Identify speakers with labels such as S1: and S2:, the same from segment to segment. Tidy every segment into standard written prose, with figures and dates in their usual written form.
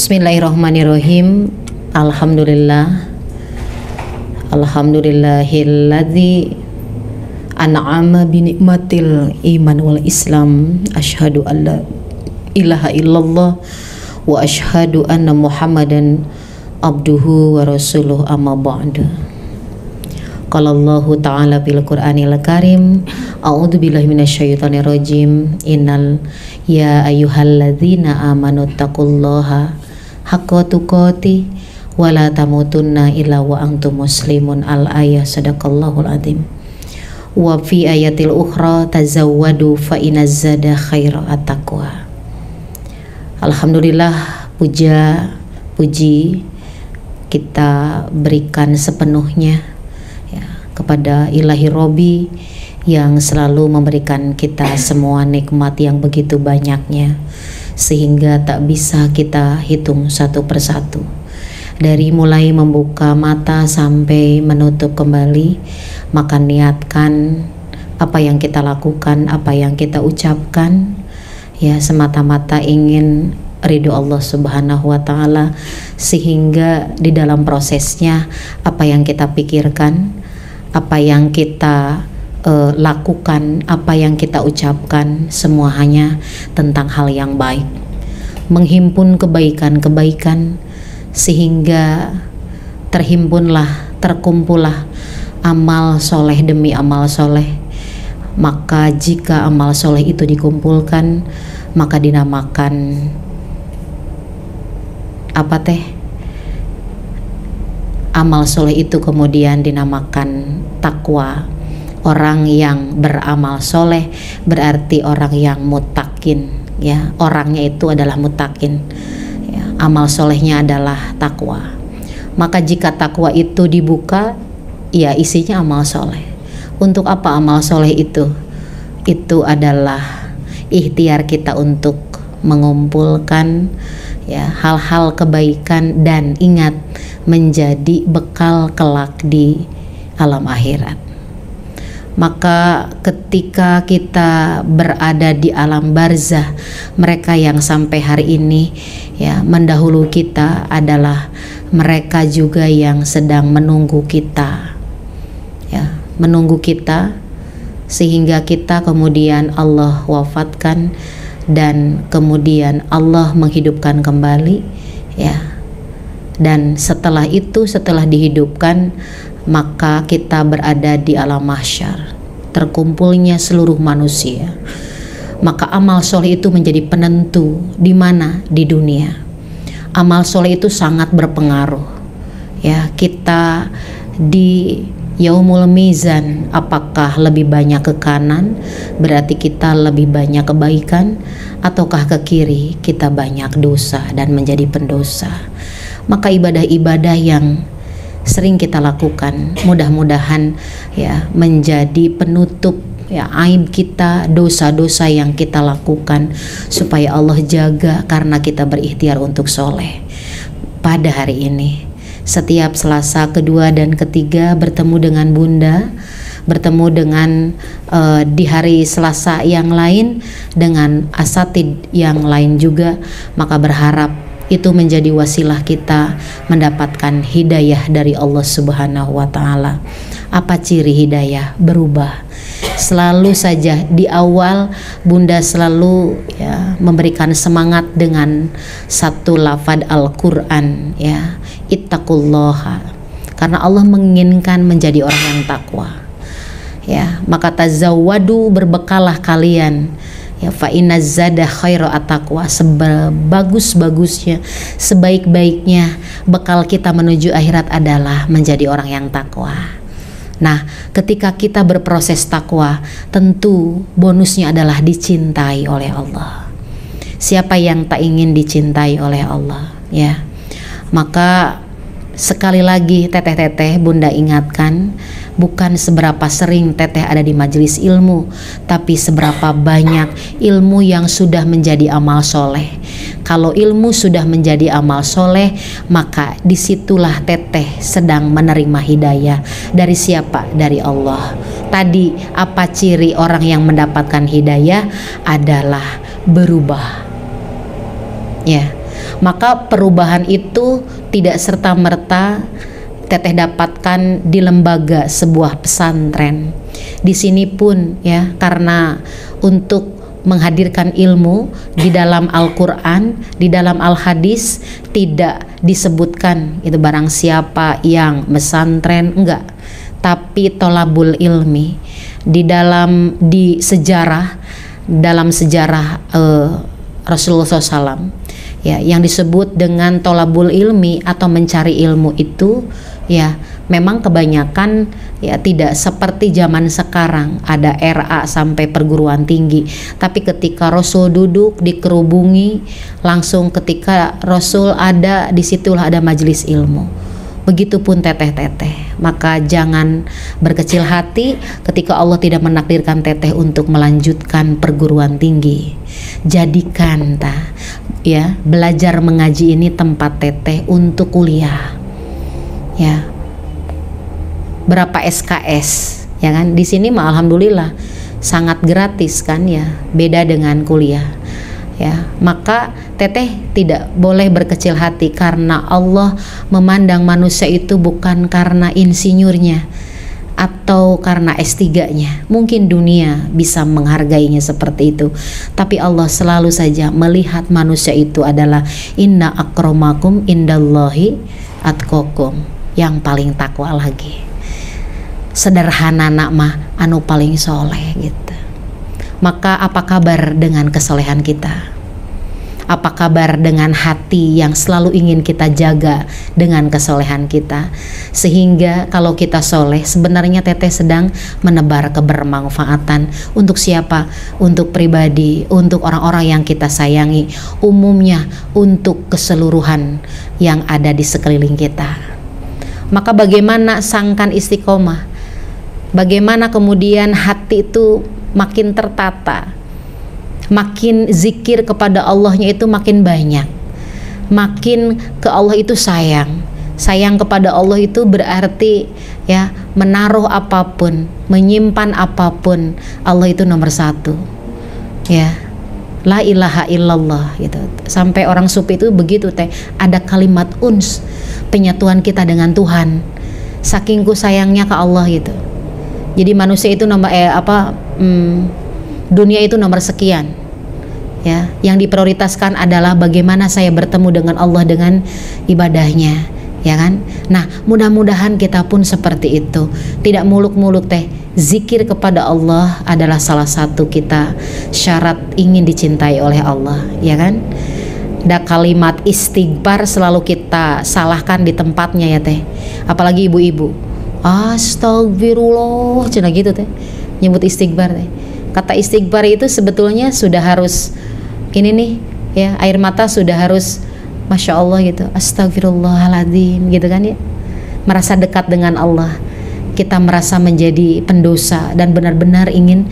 S1: Bismillahirrahmanirrahim. Alhamdulillahilladzi an'ama bi nikmatil iman wal islam. Asyhadu an la ilaha illallah wa asyhadu anna Muhammadan abduhu wa rasuluh, amma ba'du. Qala Allahu ta'ala fil Qur'anil Karim, a'udzu billahi minasyaitonir rajim. Innal ya ayyuhalladzina amanu taqullaha haqqa tuqatih wa la tamutunna illa wa antum muslimun. Al-ayah. Sadaqallahul azim. Wa fi ayatil ukhra tazawwadu fa inaz zada khairu at-taqwa. Alhamdulillah, puji kita berikan sepenuhnya ya kepada Ilahi Robi yang selalu memberikan kita semua nikmat yang begitu banyaknya sehingga tak bisa kita hitung satu persatu. Dari mulai membuka mata sampai menutup kembali, maka niatkan apa yang kita lakukan, apa yang kita ucapkan ya semata-mata ingin ridho Allah Subhanahu wa Ta'ala, sehingga di dalam prosesnya apa yang kita pikirkan, apa yang kita lakukan, apa yang kita ucapkan, semua hanya tentang hal yang baik, menghimpun kebaikan-kebaikan sehingga terkumpullah amal soleh demi amal soleh. Maka jika amal soleh itu dikumpulkan, maka dinamakan amal soleh itu kemudian dinamakan takwa. Orang yang beramal soleh berarti orang yang mutakin ya, orangnya itu adalah mutakin ya, amal solehnya adalah takwa. Maka jika takwa itu dibuka, ya isinya amal soleh. Untuk apa amal soleh itu? Itu adalah ikhtiar kita untuk mengumpulkan ya hal-hal kebaikan dan ingat menjadi bekal kelak di alam akhirat. Maka ketika kita berada di alam barzah, mereka yang sampai hari ini ya mendahulu kita adalah mereka juga yang sedang menunggu kita ya, menunggu kita sehingga kita kemudian Allah wafatkan dan kemudian Allah menghidupkan kembali ya. Dan setelah itu, setelah dihidupkan, maka kita berada di alam mahsyar, terkumpulnya seluruh manusia. Maka amal soleh itu menjadi penentu di mana di dunia. Amal soleh itu sangat berpengaruh ya. Kita di Yaumul Mizan, apakah lebih banyak ke kanan berarti kita lebih banyak kebaikan, ataukah ke kiri kita banyak dosa dan menjadi pendosa. Maka ibadah-ibadah yang sering kita lakukan mudah-mudahan ya menjadi penutup ya aib kita, dosa-dosa yang kita lakukan, supaya Allah jaga karena kita berikhtiar untuk soleh. Pada hari ini setiap Selasa kedua dan ketiga bertemu dengan Bunda, bertemu dengan di hari Selasa yang lain dengan asatid yang lain juga, maka berharap itu menjadi wasilah kita mendapatkan hidayah dari Allah Subhanahu wa Ta'ala. Apa ciri hidayah? Berubah. Selalu saja di awal Bunda selalu ya memberikan semangat dengan satu lafaz Al-Qur'an ya, ittaqullaha, karena Allah menginginkan menjadi orang yang takwa ya. Maka tazawwadu, berbekalah kalian ya, fa inaz zada khairu at-taqwa, sebagus-bagusnya, sebaik-baiknya bekal kita menuju akhirat adalah menjadi orang yang takwa. Nah, ketika kita berproses takwa, tentu bonusnya adalah dicintai oleh Allah. Siapa yang tak ingin dicintai oleh Allah ya? Maka sekali lagi teteh-teteh Bunda ingatkan, bukan seberapa sering teteh ada di majelis ilmu, tapi seberapa banyak ilmu yang sudah menjadi amal soleh. Kalau ilmu sudah menjadi amal soleh, maka disitulah teteh sedang menerima hidayah. Dari siapa? Dari Allah. Tadi apa ciri orang yang mendapatkan hidayah? Adalah berubah ya. Maka perubahan itu tidak serta-merta teteh dapatkan di lembaga sebuah pesantren. Di sini pun ya, karena untuk menghadirkan ilmu di dalam Al-Quran, di dalam Al-Hadis tidak disebutkan itu barang siapa yang pesantren, enggak, tapi tolabul ilmi. Di sejarah, dalam sejarah Rasulullah SAW ya, yang disebut dengan tolabul ilmi atau mencari ilmu itu ya, memang kebanyakan ya tidak seperti zaman sekarang ada RA sampai perguruan tinggi, tapi ketika Rasul duduk dikerubungi, langsung ketika Rasul ada, disitulah ada majelis ilmu. Begitupun teteh-teteh, maka jangan berkecil hati ketika Allah tidak menakdirkan teteh untuk melanjutkan perguruan tinggi. Jadikan ya belajar mengaji ini tempat teteh untuk kuliah. Ya, berapa SKS ya kan? Di sini mah alhamdulillah sangat gratis kan ya, beda dengan kuliah. Ya, maka teteh tidak boleh berkecil hati karena Allah memandang manusia itu bukan karena insinyurnya atau karena S3-nya. Mungkin dunia bisa menghargainya seperti itu, tapi Allah selalu saja melihat manusia itu adalah inna akramakum indallahi atqakum, yang paling takwa lagi. Sederhana nak mah anu paling soleh gitu. Maka apa kabar dengan kesolehan kita? Apa kabar dengan hati yang selalu ingin kita jaga dengan kesolehan kita? Sehingga kalau kita soleh, sebenarnya teteh sedang menebar kebermanfaatan. Untuk siapa? Untuk pribadi, untuk orang-orang yang kita sayangi, umumnya untuk keseluruhan yang ada di sekeliling kita. Maka bagaimana sangkan istiqomah? Bagaimana kemudian hati itu makin tertata, makin zikir kepada Allahnya itu makin banyak, makin ke Allah itu sayang. Sayang kepada Allah itu berarti ya menaruh apapun, menyimpan apapun, Allah itu nomor satu. Ya, la ilaha illallah gitu. Sampai orang sufi itu begitu teh, ada kalimat uns, penyatuan kita dengan Tuhan. Saking ku sayangnya ke Allah gitu. Jadi manusia itu nomor dunia itu nomor sekian. Ya, yang diprioritaskan adalah bagaimana saya bertemu dengan Allah dengan ibadahnya, ya kan? Nah, mudah-mudahan kita pun seperti itu. Tidak muluk-muluk teh. Zikir kepada Allah adalah salah satu kita syarat ingin dicintai oleh Allah, ya kan? Da kalimat istighfar selalu kita salahkan di tempatnya ya teh. Apalagi ibu-ibu. Astagfirullah, cina gitu teh. Nyebut istighfar teh. Kata istighfar itu sebetulnya sudah harus ini nih ya, air mata sudah harus Masya Allah gitu, astagfirullahaladzim gitu kan ya, merasa dekat dengan Allah. Kita merasa menjadi pendosa dan benar-benar ingin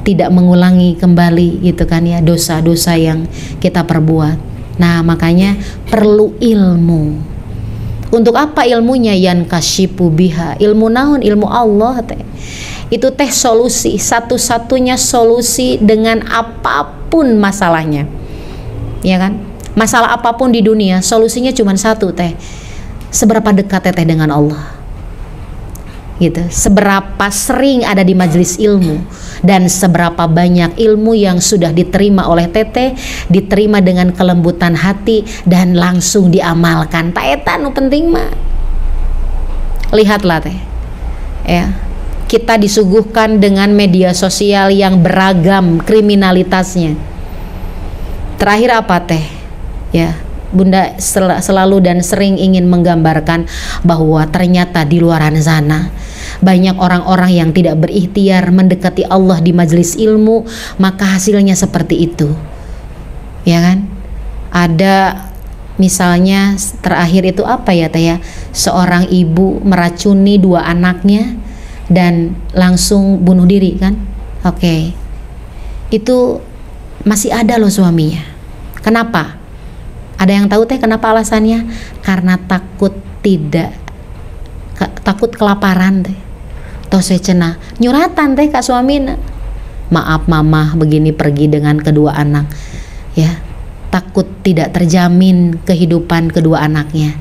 S1: tidak mengulangi kembali gitu kan ya, dosa-dosa yang kita perbuat. Nah makanya perlu ilmu. Untuk apa ilmunya? Yan kasyipu biha, ilmu naun, ilmu Allah teh. Itu teh solusi, satu-satunya solusi dengan apapun masalahnya, ya kan? Masalah apapun di dunia solusinya cuma satu teh, seberapa dekat teteh dengan Allah gitu, seberapa sering ada di majelis ilmu, dan seberapa banyak ilmu yang sudah diterima oleh teteh, diterima dengan kelembutan hati dan langsung diamalkan. Tak eta nu penting mah. Lihatlah teh ya, kita disuguhkan dengan media sosial yang beragam kriminalitasnya. Terakhir apa teh ya, Bunda selalu dan sering ingin menggambarkan bahwa ternyata di luar sana banyak orang-orang yang tidak berikhtiar mendekati Allah di majelis ilmu, maka hasilnya seperti itu, ya kan? Ada misalnya terakhir itu apa ya teh ya, seorang ibu meracuni 2 anaknya dan langsung bunuh diri kan? Oke. Itu masih ada loh suaminya. Kenapa? Ada yang tahu teh kenapa alasannya? Karena takut takut kelaparan teh. Toh saya cenah nyuratan teh kak suamina. Maaf mama begini pergi dengan kedua anak. Ya. takut tidak terjamin kehidupan kedua anaknya.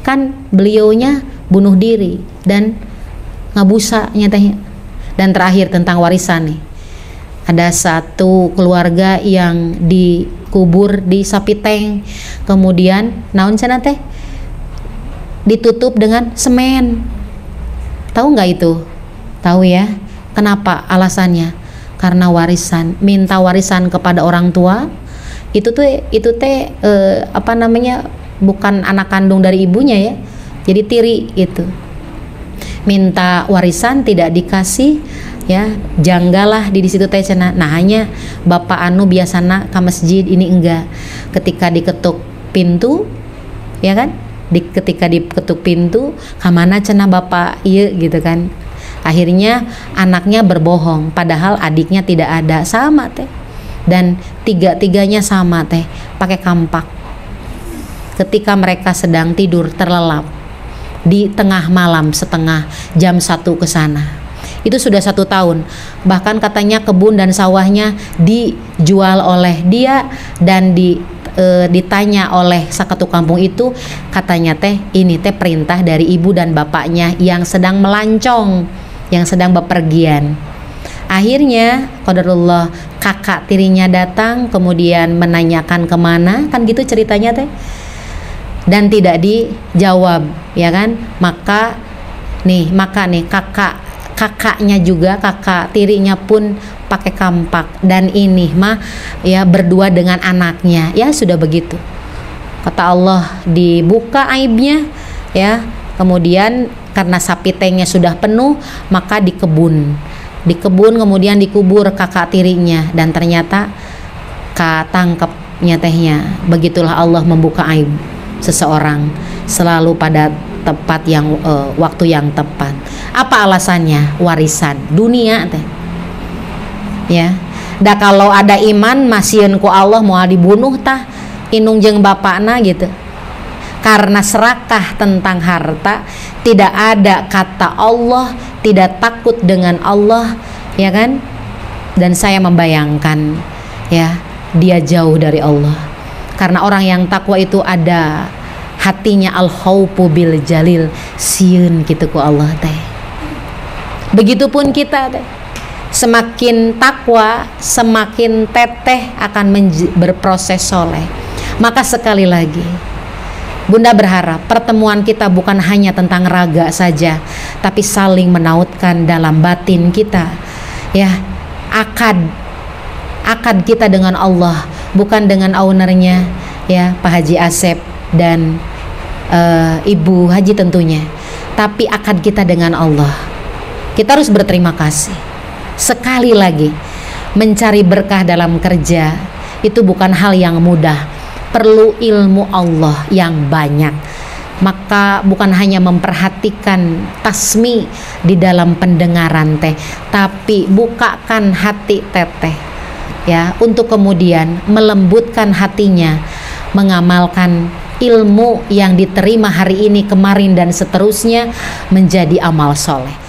S1: Kan beliaunya bunuh diri dan ngabusa nyatanya. Dan terakhir tentang warisan nih, ada satu keluarga yang dikubur di Sapiteng, kemudian naon cenah teh ditutup dengan semen. Tahu nggak itu? Tahu ya? Kenapa alasannya? Karena warisan, minta warisan kepada orang tua. Itu teh apa namanya? Bukan anak kandung dari ibunya ya. Jadi tiri itu. Minta warisan tidak dikasih ya, janggalah di situ teh cenah. Nah, hanya bapak anu biasana ke masjid, ini enggak. Ketika diketuk pintu ya kan? Ketika diketuk pintu, kamana cenah bapak iya gitu kan. Akhirnya anaknya berbohong padahal adiknya tidak ada, sama teh. Dan tiga-tiganya sama teh, pakai kampak. Ketika mereka sedang tidur terlelap di tengah malam, setengah jam 1 ke sana. Itu sudah 1 tahun. Bahkan katanya kebun dan sawahnya dijual oleh dia, dan ditanya oleh sakatu kampung itu, katanya teh ini teh perintah dari ibu dan bapaknya yang sedang melancong, yang sedang bepergian. Akhirnya qadarullah, kakak tirinya datang kemudian menanyakan kemana, kan gitu ceritanya teh, dan tidak dijawab ya kan. Maka nih kakaknya juga, kakak tirinya pun pakai kampak, dan ini mah ya berdua dengan anaknya, ya sudah begitu. Kata Allah dibuka aibnya ya. Kemudian karena Sapitengnya sudah penuh, maka di kebun kemudian dikubur kakak tirinya, dan ternyata ketangkepnya tehnya. Begitulah Allah membuka aib seseorang selalu pada tepat yang waktu yang tepat. Apa alasannya? Warisan dunia teh ya. Da kalau ada iman masieun ku Allah mau dibunuh tah inung jeung bapakna gitu. Karena serakah tentang harta, tidak ada kata Allah, tidak takut dengan Allah ya kan. Dan saya membayangkan ya, dia jauh dari Allah. Karena orang yang takwa itu ada hatinya al-khaufu bil jalil, sieun gitu ku Allah teh. Begitupun kita teh, semakin takwa semakin teteh akan berproses soleh. Maka sekali lagi Bunda berharap pertemuan kita bukan hanya tentang raga saja, tapi saling menautkan dalam batin kita ya, akad kita dengan Allah, bukan dengan ownernya ya, Pak Haji Asep dan Ibu Haji tentunya, tapi akad kita dengan Allah. Kita harus berterima kasih. Sekali lagi, mencari berkah dalam kerja itu bukan hal yang mudah, perlu ilmu Allah yang banyak. Maka bukan hanya memperhatikan tasmi di dalam pendengaran teh, tapi bukakan hati teteh ya, untuk kemudian melembutkan hatinya, mengamalkan ilmu yang diterima hari ini, kemarin, dan seterusnya menjadi amal soleh.